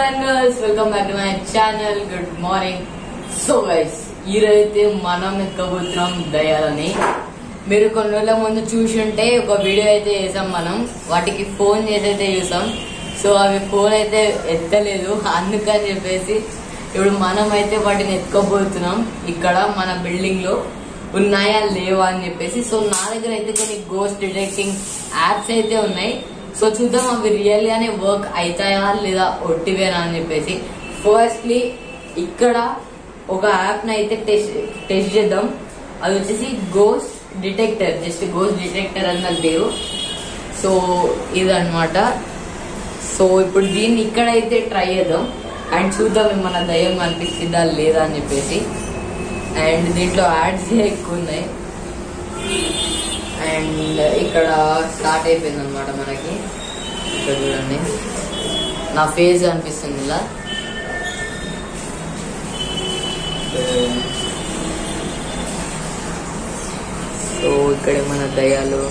and girls, welcome back to my channel. Good morning. So guys, ఈరోజైతే మనం ఎక్కబోతున్నాం దయాలని. మీరు కొన్ని రోజుల ముందు చూసుంటే ఒక వీడియో అయితే చేసాం మనం, వాటికి ఫోన్ చేసి అయితే చూసాం. సో అవి ఫోన్ అయితే ఎత్తలేదు, అందుకని చెప్పేసి ఇప్పుడు మనం అయితే వాటిని ఎక్కబోతున్నాం. ఇక్కడ మన బిల్డింగ్ లో ఉన్నాయా లేవా అని చెప్పేసి. సో నా దగ్గర అయితే కొన్ని గోస్ట్ డిటెక్టింగ్ యాప్స్ అయితే ఉన్నాయి. సో చూద్దాం అవి రియల్ గానే వర్క్ అవుతాయా లేదా ఒట్టివేనా అని చెప్పేసి. ఫస్ట్లీ ఇక్కడ ఒక యాప్ ని అయితే టెస్ట్ చేద్దాం. అది వచ్చేసి ghost detector, just ghost detector అని నాకు పేరు. సో ఇదన్నమాట. సో ఇప్పుడు దీన్ని ఇక్కడైతే ట్రై చేద్దాం అండ్ చూద్దాం మన దయ్యం అనిపిస్తుందా లేదా అని చెప్పేసి. అండ్ దీంట్లో యాడ్స్ ఎక్కువ ఉన్నాయి. అండ్ ఇక్కడ స్టార్ట్ అయిపోయింది అనమాట మనకి. ఇక్కడ చూడండి నా ఫేస్ అనిపిస్తుంది ఇలా. సో ఇక్కడ మన దయ్యాలు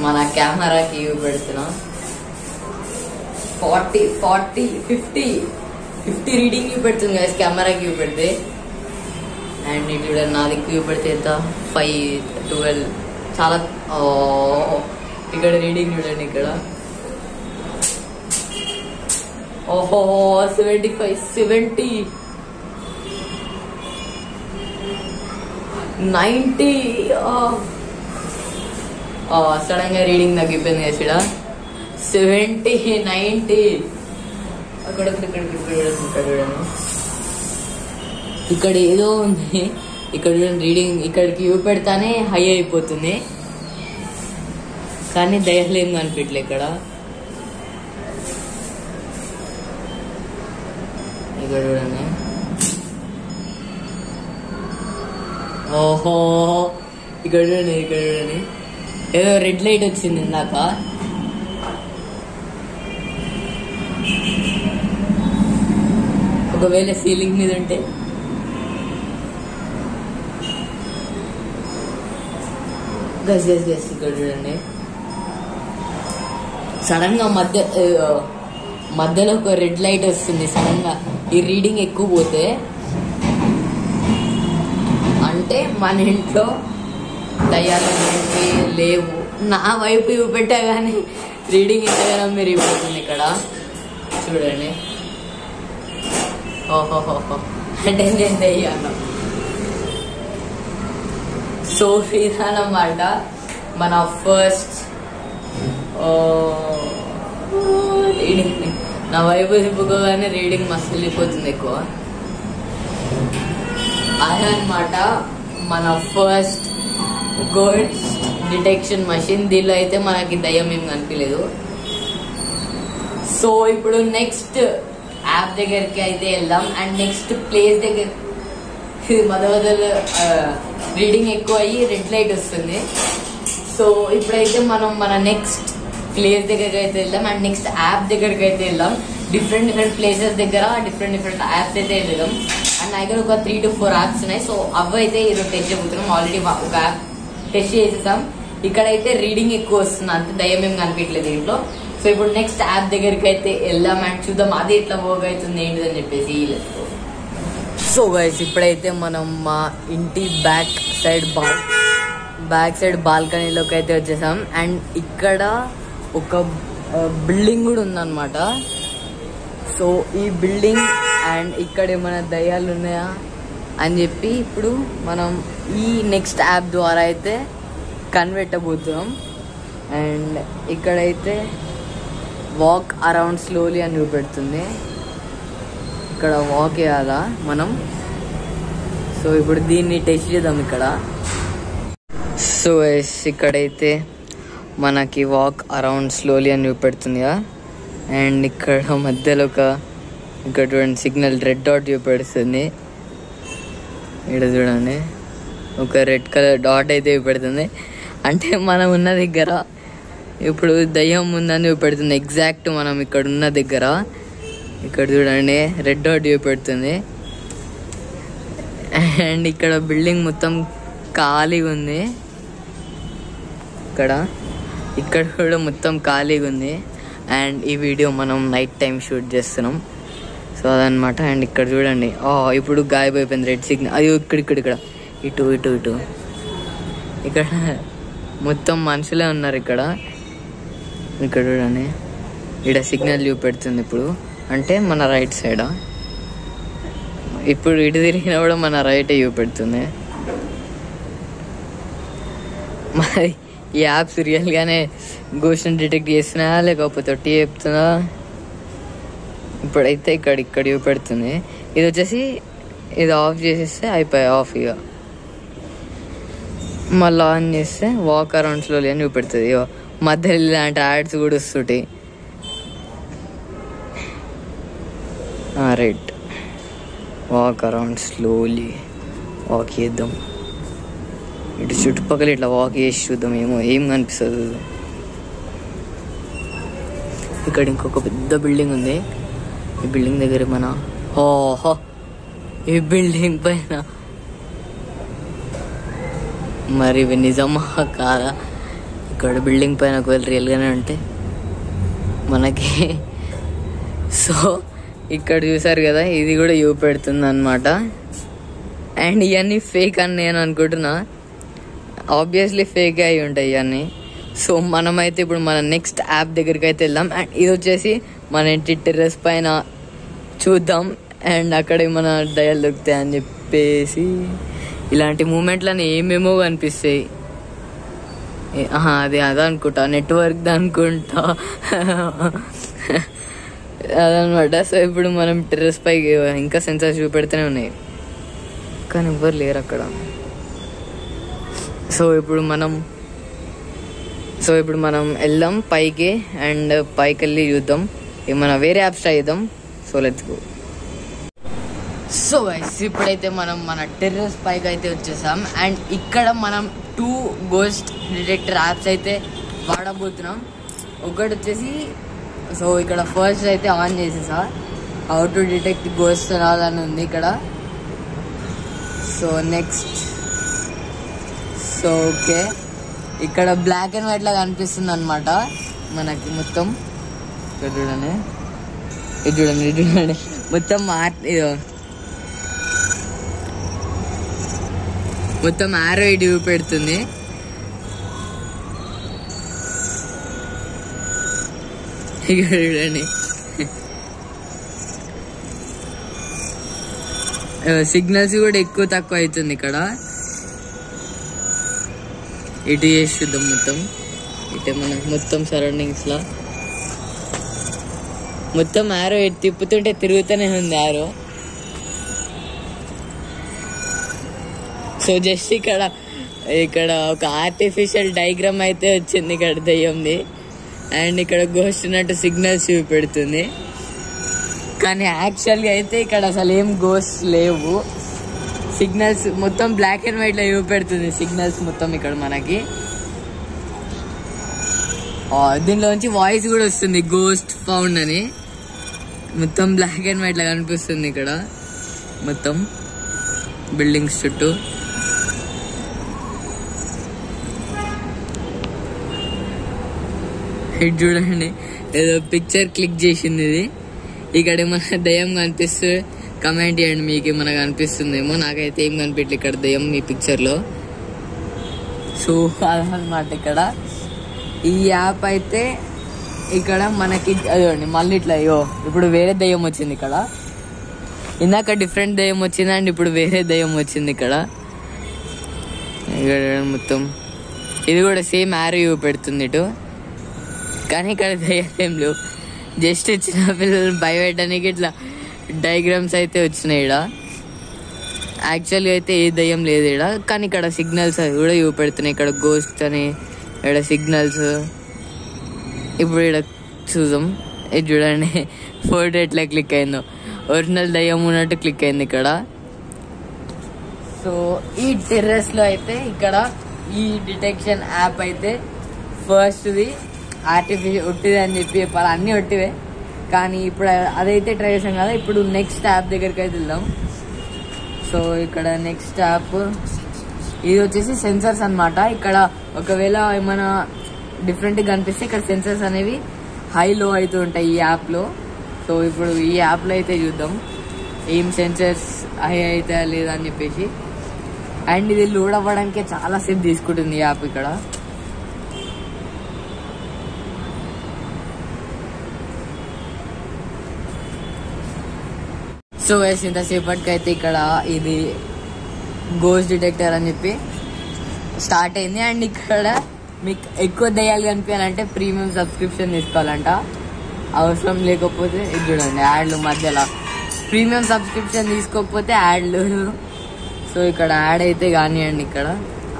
మన కెమెరాకి ఇవి పెడుతున్నాం. 50 రీడింగ్ ఇవి పెడుతుంది కదా కెమెరాకి ఇవి పెడితే. అండ్ ఇటు నాది ఇవి పెడితే ఎంత 5, 12 చాలా. ఇక్కడ రీడింగ్ చూడండి, ఇక్కడ ఓహో 75, 70, 90. సడన్ గా రీడింగ్ తగ్గిపోయింది కదా 70, 90. అక్కడ ఇక్కడ ఏదో ఉంది. ఇక్కడ రీడింగ్ ఇక్కడికి ఇవి పెడతానే హై అయిపోతుంది, కానీ దయ్యాలు ఏం కనిపించలే ఇక్కడ. ఇక్కడ చూడండి, ఓహో ఇక్కడ చూడండి, ఇక్కడ చూడండి ఏదో రెడ్ లైట్ వచ్చింది ఇందాక. ఒకవేళ సీలింగ్ మీద ఉంటే గస్ ఇక్కడ చూడండి. సడన్ గా మధ్యలో ఒక రెడ్ లైట్ వస్తుంది. సడన్ గా ఈ రీడింగ్ ఎక్కువ పోతే అంటే మన ఇంట్లో దయ్యాలు లేవు. నా వైపు ఇవి పెట్టా కానీ రీడింగ్ ఇంతగానో మీరు ఇవ్వబోతుంది ఇక్కడ చూడండి. ఓహోహోహో అంటే నేను దయ్యాను. సో ఇదన్నమాట మన ఫస్ట్ రీడింగ్. నా వైపు తిప్పుకోగానే రీడింగ్ మస్తు వెళ్ళిపోతుంది ఎక్కువ. అదనమాట మన ఫస్ట్ గోస్ట్ డిటెక్షన్ మషిన్. దీనిలో అయితే మనకి దయ్యం ఏం కనిపించలేదు. సో ఇప్పుడు నెక్స్ట్ యాప్ దగ్గరికి అయితే వెళ్దాం. అండ్ నెక్స్ట్ ప్లేస్ దగ్గర మదవదలు రీడింగ్ ఎక్కువ అయ్యి రెడ్ లైట్ వస్తుంది. సో ఇప్పుడైతే మనం మన నెక్స్ట్ ప్లేస్ దగ్గరికి అయితే వెళ్దాం. అండ్ నెక్స్ట్ యాప్ దగ్గరికి అయితే వెళ్దాం. డిఫరెంట్ ప్లేసెస్ దగ్గర డిఫరెంట్ యాప్స్ అయితే వెళ్దాం. అండ్ నా దగ్గర ఒక 3 to 4 యాప్స్ ఉన్నాయి. సో అవి అయితే ఈరోజు టెస్ట్ చేయబోతున్నాం. ఆల్రెడీ ఒక యాప్ టెస్ట్ చేసేసాం. ఇక్కడైతే రీడింగ్ ఎక్కువ వస్తుంది, అంత దయ్యం ఏం కనిపించలేదు దీంట్లో. సో ఇప్పుడు నెక్స్ట్ యాప్ దగ్గరికి అయితే వెళ్దాం అండ్ చూద్దాం అది ఎట్లా వర్క్ అవుతుంది ఏంటిదని చెప్పేసి. సో గైస్ ఇప్పుడైతే మనం మా ఇంటి బ్యాక్ సైడ్ బాల్కనీలోకి అయితే వచ్చేసాం. అండ్ ఇక్కడ ఒక బిల్డింగ్ కూడా ఉందన్నమాట. సో ఈ బిల్డింగ్ అండ్ ఇక్కడ ఏమైనా దయ్యాలు ఉన్నాయా అని చెప్పి ఇప్పుడు మనం ఈ నెక్స్ట్ యాప్ ద్వారా అయితే కనిపెట్టబోతున్నాం. అండ్ ఇక్కడైతే వాక్ అరౌండ్ స్లోలీ అని చూపెడుతుంది. ఇక్కడ వాక్ చేయాలా మనం. సో ఇప్పుడు దీన్ని టెస్ట్ చేద్దాం ఇక్కడ. సో ఇక్కడైతే మనకి వాక్ అరౌండ్ స్లోలీ అని చూపెడుతుంది కదా. అండ్ ఇక్కడ మధ్యలో ఇక్కడ చూడండి సిగ్నల్ రెడ్ డాట్ చూపెడుతుంది. ఇక్కడ చూడండి ఒక రెడ్ కలర్ డాట్ అయితే చూపెడుతుంది. అంటే మనం ఉన్న దగ్గర ఇప్పుడు దయ్యం ఉందని చూపెడుతుంది. ఎగ్జాక్ట్ మనం ఇక్కడ ఉన్న దగ్గర ఇక్కడ చూడండి రెడ్ డాట్ చూపెడుతుంది. అండ్ ఇక్కడ బిల్డింగ్ మొత్తం ఖాళీగా ఉంది. ఇక్కడ కూడా మొత్తం ఖాళీగా ఉంది. అండ్ ఈ వీడియో మనం నైట్ టైం షూట్ చేస్తున్నాం. సో అదనమాట. అండ్ ఇక్కడ చూడండి, ఇప్పుడు గాయబ్ అయిపోయింది రెడ్ సిగ్నల్. అయ్యో ఇక్కడ ఇటు ఇక్కడ మొత్తం మనుషులే ఉన్నారు. ఇక్కడ చూడండి, ఇక్కడ సిగ్నల్ చూపెడుతుంది. ఇప్పుడు అంటే మన రైట్ సైడా, ఇప్పుడు ఇటు తిరిగినా కూడా మన రైటే చూపెడుతుంది. మరి ఈ యాప్స్ రియల్గానే గోస్ట్ని డిటెక్ట్ చేస్తున్నాయా లేకపోతే ఒట్టి చెప్తుందా? ఇప్పుడైతే ఇక్కడ చూపెడుతుంది. ఇది వచ్చేసి ఇది ఆఫ్ చేసేస్తే అయిపోయాయి ఆఫ్. ఇక మళ్ళీ ఆన్ చేస్తే వాక్ అరౌండ్ స్లోలీ అని చూపెడుతుంది. మధ్యలో ఇలాంటి యాడ్స్ కూడా వస్తుంటాయి. Right, walk around slowly. Walk చేద్దాం, ఇటు చుట్టుపక్కల ఇట్లా వాక్ చేసి చూద్దాం ఏం కనిపిస్తుంది. ఇక్కడ ఇంకొక పెద్ద బిల్డింగ్ ఉంది. ఈ బిల్డింగ్ దగ్గర ఈ బిల్డింగ్ పైన మరి ఇవి నిజమా కాదా? ఇక్కడ బిల్డింగ్ పైన ఒకవేళ రియల్గానే ఉంటే మనకి. సో ఇక్కడ చూసారు కదా, ఇది కూడా చూపెడుతుంది అనమాట. అండ్ ఇవన్నీ ఫేక్ అని నేను అనుకుంటున్నా. ఆబ్వియస్లీ ఫేక్ అయి ఉంటాయి ఇవన్నీ. సో మనమైతే ఇప్పుడు మన నెక్స్ట్ యాప్ దగ్గరికి అయితే వెళ్దాం. అండ్ ఇది వచ్చేసి మన ఇంటి టెర్రస్ పైన చూద్దాం. అండ్ అక్కడ మన దయాలు దొరుకుతాయి అని చెప్పేసి ఇలాంటి మూమెంట్లని ఏమేమో కనిపిస్తాయి. అది అనుకుంటా, నెట్వర్క్ అనుకుంటా అదనమాట. సో ఇప్పుడు మనం టెర్రస్ పై ఇంకా సెన్సార్స్ చూపెడుతూనే ఉన్నాయి, కానీ ఎవ్వరు లేరు అక్కడ. సో ఇప్పుడు మనం వెళ్దాం పైకి. అండ్ పైకి వెళ్ళి చూద్దాం, ఏమన్నా వేరే యాప్స్ ట్రై చేద్దాం. So let's go. So guys, ఇప్పుడైతే మనం మన టెర్రస్ పైకి అయితే వచ్చేసాం. అండ్ ఇక్కడ మనం 2 గోస్ట్ డిటెక్టర్ యాప్స్ అయితే వాడబోతున్నాం. ఒకటి వచ్చేసి, సో ఇక్కడ ఫస్ట్ అయితే ఆన్ చేసేసా, హౌ టు డిటెక్ట్ గోస్ట్ అని ఉంది ఇక్కడ. సో నెక్స్ట్, సో ఓకే, ఇక్కడ బ్లాక్ అండ్ వైట్ లాగా కనిపిస్తుంది అనమాట మనకి మొత్తం. ఇక్కడ చూడండి, ఇది చూడండి మొత్తం ఆరో ఇటు పెడుతుంది. ఇక్కడ చూడండి, సిగ్నల్స్ కూడా ఎక్కువ తక్కువ అవుతుంది ఇక్కడ. ఇటు చేసి చూద్దాం మొత్తం. ఇటే మనకు మొత్తం సరౌండింగ్స్ లో మొత్తం ఆరో తిప్పుతుంటే తిరుగుతూనే ఉంది ఆరో. సో జస్ట్ ఇక్కడ ఒక ఆర్టిఫిషియల్ డయాగ్రామ్ అయితే వచ్చింది ఇక్కడ దయ్యంది. అండ్ ఇక్కడ గోస్ట్ ఉన్నట్టు సిగ్నల్స్ చూపెడుతుంది, కానీ యాక్చువల్గా అయితే ఇక్కడ అసలు ఏం గోస్ట్ లేవు. సిగ్నల్స్ మొత్తం బ్లాక్ అండ్ వైట్ లో చూపెడుతుంది సిగ్నల్స్ మొత్తం ఇక్కడ మనకి. దీనిలోంచి వాయిస్ కూడా వస్తుంది, గోస్ట్ ఫౌండ్ అని. మొత్తం బ్లాక్ అండ్ వైట్ లా కనిపిస్తుంది ఇక్కడ మొత్తం బిల్డింగ్స్ చుట్టూ. ఇటు చూడండి, ఏదో పిక్చర్ క్లిక్ చేసింది ఇది. ఇక్కడ ఏమన్నా దయ్యం కనిపిస్తే కమెంట్ చేయండి, మీకు ఏమన్నా కనిపిస్తుందేమో. నాకైతే ఏం కనిపించలేదు ఇక్కడ దయ్యం ఈ పిక్చర్లో. సో అదనమాట ఇక్కడ ఈ యాప్ అయితే. ఇక్కడ మనకి అదండి మళ్ళీ ఇట్లా ఇప్పుడు వేరే దయ్యం వచ్చింది ఇక్కడ. ఇందాక డిఫరెంట్ దయ్యం వచ్చింది అండ్ ఇప్పుడు వేరే దయ్యం వచ్చింది ఇక్కడ. మొత్తం ఇది కూడా సేమ్ యారో పెడుతుంది ఇటు, కానీ ఇక్కడ దయ్యాలు ఏం లేవు. జస్ట్ చిన్న పిల్లలు భయపెట్టడానికి ఇట్లా డయాగ్రామ్స్ అయితే వచ్చినాయి ఇక్కడ. యాక్చువల్గా అయితే ఏ దయ్యం లేదు ఇక్కడ, కానీ ఇక్కడ సిగ్నల్స్ అవి కూడా చూపెడుతున్నాయి. ఇక్కడ గోస్ట్ అని ఇక్కడ సిగ్నల్స్. ఇప్పుడు ఇక్కడ చూద్దాం, ఇది చూడండి ఫోటో ఎట్లా క్లిక్ అయిందో, ఒరిజినల్ దయ్యం ఉన్నట్టు క్లిక్ అయింది ఇక్కడ. సో ఈ టెర్రస్లో అయితే ఇక్కడ ఈ డిటెక్షన్ యాప్ అయితే ఫస్ట్ది ఆర్టిఫిషియల్ ఒట్టిది అని చెప్పి చెప్పాలి, అన్నీ ఒట్టివే. కానీ ఇప్పుడు అదైతే ట్రై చేసాం కదా, ఇప్పుడు నెక్స్ట్ యాప్ దగ్గరికి అయితే వెళ్దాం. సో ఇక్కడ నెక్స్ట్ యాప్ ఇది వచ్చేసి సెన్సర్స్ అన్నమాట. ఇక్కడ ఒకవేళ ఏమైనా డిఫరెంట్ గా కనిపిస్తే ఇక్కడ సెన్సర్స్ అనేవి హై లో అవుతూ ఉంటాయి ఈ యాప్ లో. సో ఇప్పుడు ఈ యాప్ లో అయితే చూద్దాం ఏం సెన్సర్స్ హై అయితే లేదా అని చెప్పేసి. అండ్ ఇది లోడ్ అవ్వడానికి చాలా సేపు తీసుకుంటుంది ఈ యాప్ ఇక్కడ. సో గైస్ ఇంతసేపటికి అయితే ఇక్కడ ఇది గోస్ట్ డిటెక్టర్ అని చెప్పి స్టార్ట్ అయింది. అండ్ ఇక్కడ మీకు ఎక్కువ దయ్యాలు కనిపించాలంటే ప్రీమియం సబ్స్క్రిప్షన్ తీసుకోవాలంట. అవసరం లేకపోతే ఇది చూడండి యాడ్లు మధ్యలో. ప్రీమియం సబ్స్క్రిప్షన్ తీసుకోకపోతే యాడ్లు. సో ఇక్కడ యాడ్ అయితే కానివ్వండి, ఇక్కడ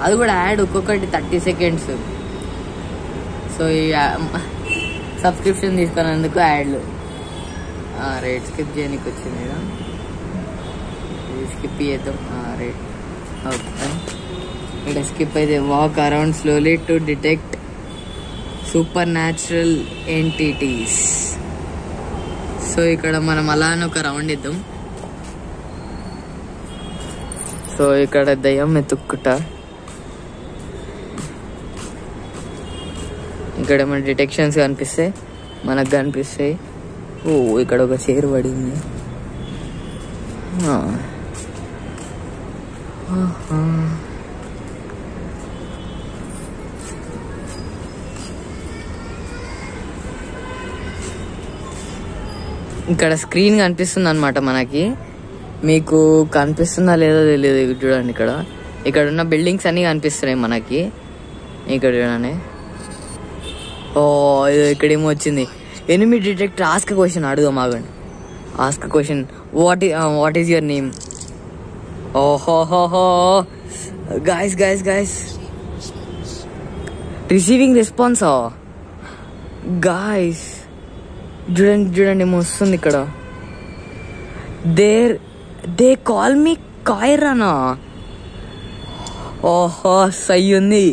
అది కూడా యాడ్ ఒక్కొక్కటి 30 seconds. సో ఈ సబ్స్క్రిప్షన్ తీసుకున్నందుకు యాడ్లు. రైట్ స్కిప్ చేయడానికి వచ్చింది కదా, స్కిప్ చేద్దాం. రైట్ ఓకే, ఇక్కడ స్కిప్ అయితే walk around slowly to detect super natural entities. So ఇక్కడ మనం అలానే ఒక రౌండ్ ఇద్దాం. సో ఇక్కడ దయ్యం ఎత్తుక్కుంట ఇక్కడ మన డిటెక్షన్స్ కనిపిస్తాయి, మనకు కనిపిస్తాయి. ఓ ఇక్కడ ఒక చైర్ పడింది. ఇక్కడ స్క్రీన్ కనిపిస్తుంది అనమాట మనకి. మీకు కనిపిస్తుందా లేదో తెలియదు. చూడండి ఇక్కడ ఉన్న బిల్డింగ్స్ అన్ని కనిపిస్తున్నాయి మనకి. ఇక్కడ చూడండి. ఓ ఇక్కడేమో వచ్చింది ఎనిమి డిటెక్టర్. ఆస్క్ క్వశ్చన్ అడుగుదాం, ఆగండి. Ask question, what is your name? ఓహోహోహో గాయస్ రిసీవింగ్ రెస్పాన్స్. గాయస్ చూడండి ఏమో వస్తుంది ఇక్కడ. దే కాల్ మీ కాయరానా. ఓహో సై ఉంది.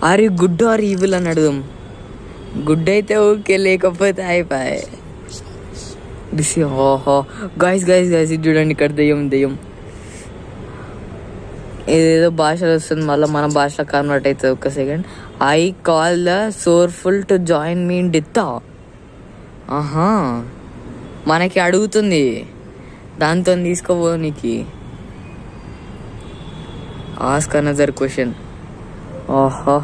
Are you good or evil అని అడుగుదాం. గుడ్ అయితే ఓకే, లేకపోతే అయిపోయి. ఓహో గాయస్ ఇది చూడండి ఇక్కడ దెయ్యం ఏదేదో భాషలో వస్తుంది, మళ్ళీ మన భాషలో కన్వర్ట్ అవుతుంది. ఒక్క second. I call the sorrowful to join me in death. ఆహా మనకి అడుగుతుంది, దాంతో తీసుకోపోనీకి. Ask another question. ఓహో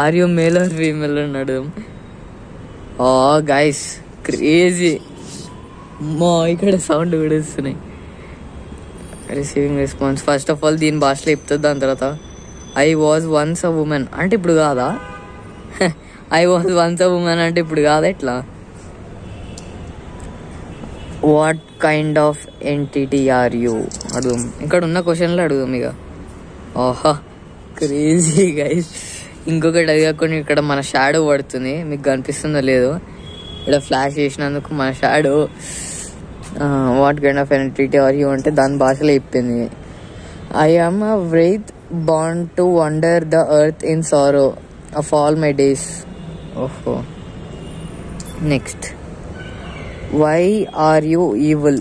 are you male or female అని అడుగుదాం. Oh guys crazy. ఇక్కడ సౌండ్ కూడా వస్తున్నాయి. Receiving response. First of all దీని భాషలో చెప్తుంది, దాని తర్వాత I was once a woman అంటే ఇప్పుడు కాదా? I was once a woman అంటే ఇప్పుడు కాదా? ఎట్లా? What kind of entity are you అడుగుదాం. ఇక్కడ ఉన్న క్వశ్చన్లో అడుగుదాం ఇక. ఓహో క్రేజీ గైస్. ఇంకొకటి అడిగాకుండా ఇక్కడ మన షాడో పడుతుంది, మీకు కనిపిస్తుందో లేదో. ఇక్కడ ఫ్లాష్ చేసినందుకు మన shadow what kind of entity are you అంటే దాని భాషలో చెప్పింది. I am a wraith born to wander the earth in sorrow of all my days. ఓహో next. Why are you evil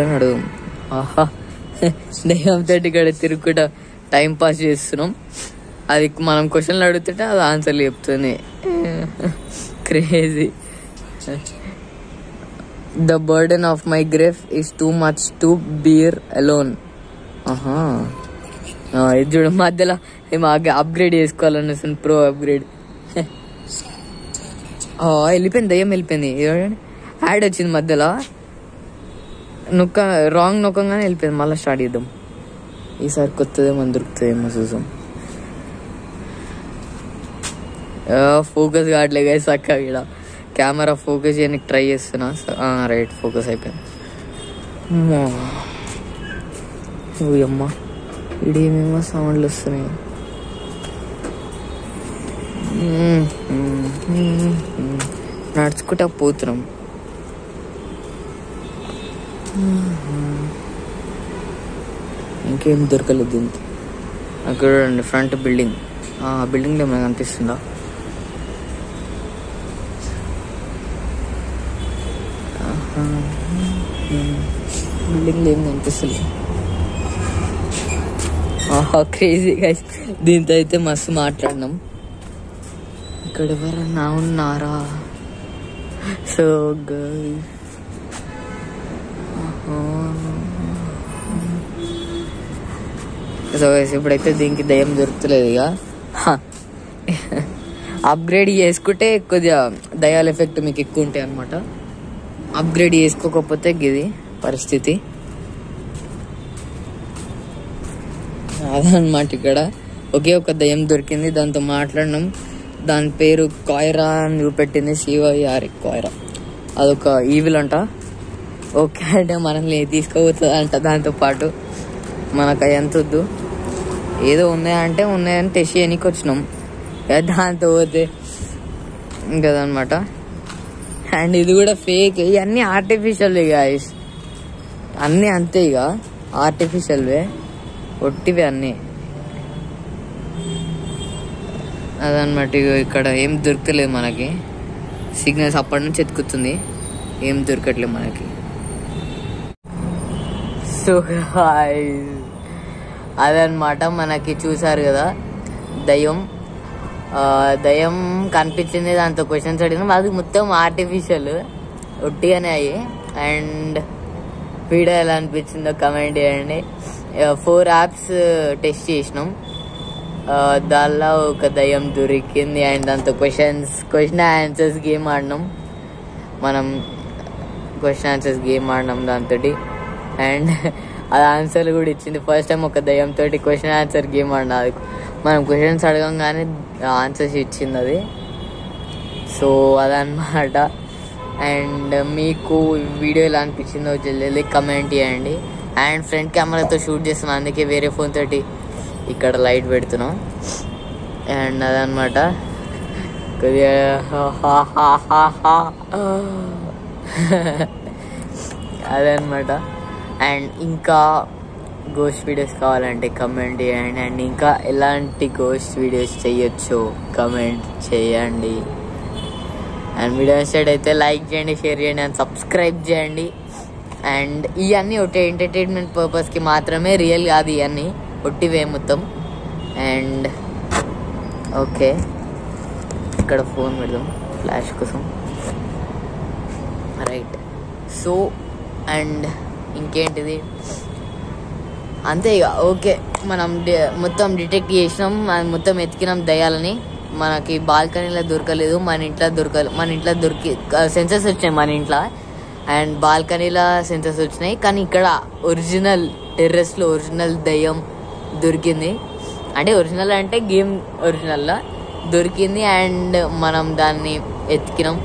అని అడుగుదాం. ఆహా దెయ్యంతో ఇక్కడ తిరుగుకుంటా టైం పాస్ చేస్తున్నాం. అది మనం క్వశ్చన్లు అడుగుతుంటే అది ఆన్సర్లు చెప్తుంది. Crazy. The burden of my gripe is too much to beer alone. ఆహా ఇది చూడ మధ్యలో ఏమో అప్గ్రేడ్ చేసుకోవాలనేసి ప్రో అప్గ్రేడ్. వెళ్ళిపోయింది, దయ్యం వెళ్ళిపోయింది. యాడ్ వచ్చింది మధ్యలో, రాంగ్ నొక్కగానే వెళ్ళిపోయింది. మళ్ళీ స్టార్ట్ చేద్దాం. ఈసారి కొత్తదేమో దొరుకుతుందేమో చూసాం. ఫోకస్ కావట్లే గైస్ అక్క. ఇక్కడ కెమెరా ఫోకస్ చేయడానికి ట్రై చేస్తున్నా. రైట్ ఫోకస్ అయిపోయింది. అమ్మా ఇడేమేమో సౌండ్లు వస్తున్నాయి. నడుచుకుంటా పోతున్నాం. ఇంకేం దొరకలేదు దీనికి. అక్కడ ఫ్రంట్ బిల్డింగ్. బిల్డింగ్లో ఏమైనా కనిపిస్తుందా? బిల్డింగ్లో ఏం కనిపిస్తుంది. Crazy guys. దీంతో అయితే మస్తు మాట్లాడినాం. ఇక్కడ ఎవరన్నా ఉన్నారా? సో గైస్ ఇప్పుడైతే దీనికి దయ్యం దొరుకుతలేదు. ఇక అప్గ్రేడ్ చేసుకుంటే కొద్దిగా దయాల ఎఫెక్ట్ మీకు ఎక్కువ ఉంటాయి అన్నమాట. అప్గ్రేడ్ చేసుకోకపోతే ఇది పరిస్థితి అదనమాట. ఇక్కడ ఒకే ఒక దయ్యం దొరికింది, దాంతో మాట్లాడినాం. దాని పేరు కాయిరా అని చూపెట్టింది, CYR కాయిరా. అదొక ఈవిల్ అంట. ఓకే అంటే మనల్ని తీసుకోబోతుంది అంట. దాంతో పాటు మనకు ఎంత వద్దు, ఏదో ఉన్నాయంటే ఉన్నాయని టెస్ట్ చేయడానికి వచ్చినాం. దాంతో పోతే ఇంకదనమాట. అండ్ ఇది కూడా ఫేక్. ఇవన్నీ ఆర్టిఫిషియల్ గాయస్, అన్నీ అంతే. ఇక ఆర్టిఫిషియల్వే, ఒట్టివే అన్నీ. అదనమాట. ఇక ఇక్కడ ఏం దొరకలేదు మనకి. సిగ్నల్స్ అప్పటి నుంచి ఎత్తుకుతుంది, ఏం దొరకట్లేదు మనకి. సో అదనమాట. మనకి చూసారు కదా దయ్యం కనిపించింది, దాంతో క్వశ్చన్స్ అడిగినాం. అది మొత్తం ఆర్టిఫిషియల్, ఒట్టిగానే అయ్యి. అండ్ వీడియో ఎలా అనిపించిందో కమెంట్ చేయండి. 4 యాప్స్ టెస్ట్ చేసినాం, దానిలో ఒక దయ్యం దొరికింది. అండ్ దాంతో క్వశ్చన్ ఆన్సర్స్ గేమ్ ఆడినాం. మనం క్వశ్చన్ ఆన్సర్స్ గేమ్ ఆడినాం దాంతో. అండ్ అది ఆన్సర్లు కూడా ఇచ్చింది. ఫస్ట్ టైం ఒక దయ్యంతో క్వశ్చన్ ఆన్సర్ గేమ్ ఆడినా. అది మనం క్వశ్చన్స్ అడగంగానే ఆన్సర్స్ ఇచ్చింది అది. సో అదనమాట. అండ్ మీకు వీడియో ఎలా అనిపించిందో జల్దీ కమెంట్ చేయండి. అండ్ ఫ్రంట్ కెమెరాతో షూట్ చేస్తున్నాం, అందుకే వేరే ఫోన్ తోటి ఇక్కడ లైట్ పెడుతున్నాం. అండ్ అదనమాట. కొద్దిగా అదనమాట. అండ్ ఇంకా గోస్ట్ వీడియోస్ కావాలంటే కమెంట్ చేయండి. అండ్ ఇంకా ఎలాంటి గోస్ట్ వీడియోస్ చేయొచ్చో కమెంట్ చేయండి. అండ్ వీడియో నచ్చితే అయితే లైక్ చేయండి, షేర్ చేయండి అండ్ సబ్స్క్రైబ్ చేయండి. అండ్ ఇవన్నీ ఒకటి ఎంటర్టైన్మెంట్ పర్పస్కి మాత్రమే, రియల్ కాదు ఇవన్నీ, ఒట్టివే మొత్తం. అండ్ ఓకే, ఇక్కడ ఫోన్ పెడదాం ఫ్లాష్ కోసం, రైట్. సో అండ్ ఇంకేంటిది, అంతే ఇక. ఓకే, మనం మొత్తం డిటెక్ట్ చేసినాం, మొత్తం ఎతికినాం దయ్యాలని. మనకి బాల్కనీలో దొరకలేదు, మన ఇంట్లో దొరికి సెన్సర్స్ వచ్చినాయి మన ఇంట్లో. అండ్ బాల్కనీలో సెన్సర్స్ వచ్చినాయి, కానీ ఇక్కడ ఒరిజినల్ టెర్రస్లో ఒరిజినల్ దయ్యం దొరికింది. అంటే ఒరిజినల్ అంటే గేమ్ ఒరిజినల్లా దొరికింది. అండ్ మనం దాన్ని ఎతికినాం.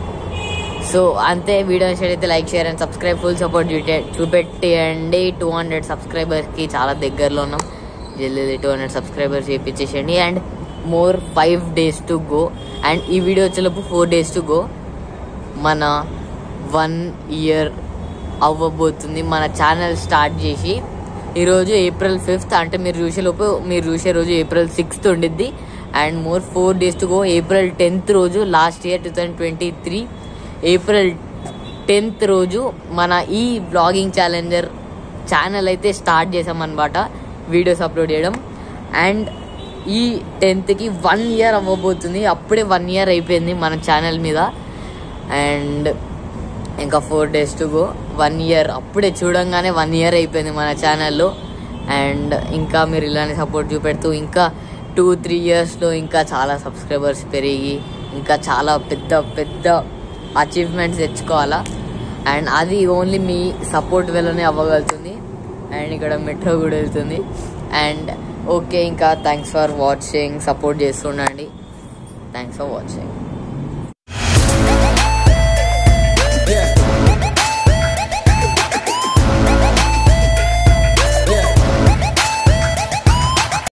సో అంతే. వీడియో నచ్చితే like, share and subscribe. Full support చూపెట్టేయండి. 200 సబ్స్క్రైబర్స్కి చాలా దగ్గరలో ఉన్నాం. జల్దీ 200 సబ్స్క్రైబర్స్ చేయించేసేయండి. And more 5 days to go. And ఈ వీడియో వచ్చేలోపు 4 days to go. మన 1 year అవ్వబోతుంది మన ఛానల్ స్టార్ట్ చేసి. ఈరోజు April 5th, అంటే మీరు చూసే రోజు April 6th ఉండిద్ది. And more 4 days to go. April 10th రోజు, లాస్ట్ ఇయర్ 2023 April 10th రోజు మన ఈ బ్లాగింగ్ ఛానల్ అయితే స్టార్ట్ చేసామన్నమాట, వీడియోస్ అప్లోడ్ చేయడం. అండ్ ఈ 10th 1 year అవ్వబోతుంది. అప్పుడే 1 year అయిపోయింది మన ఛానల్ మీద. అండ్ ఇంకా 4 days to go. 1 year అప్పుడే చూడంగానే 1 year అయిపోయింది మన ఛానల్లో. అండ్ ఇంకా మీరు ఇలానే సపోర్ట్ చూపెడుతూ ఇంకా 2-3 yearsలో ఇంకా చాలా సబ్స్క్రైబర్స్ పెరిగి ఇంకా చాలా పెద్ద అచీవ్మెంట్స్ తెచ్చుకోవాలా. అండ్ అది ఓన్లీ మీ సపోర్ట్ వల్లనే అవ్వగలుగుతుంది. అండ్ ఇక్కడ మెట్రో కూడా వెళ్తుంది. అండ్ ఓకే, ఇంకా థ్యాంక్స్ ఫర్ వాచింగ్. సపోర్ట్ చేస్తుండండి. Thanks for watching.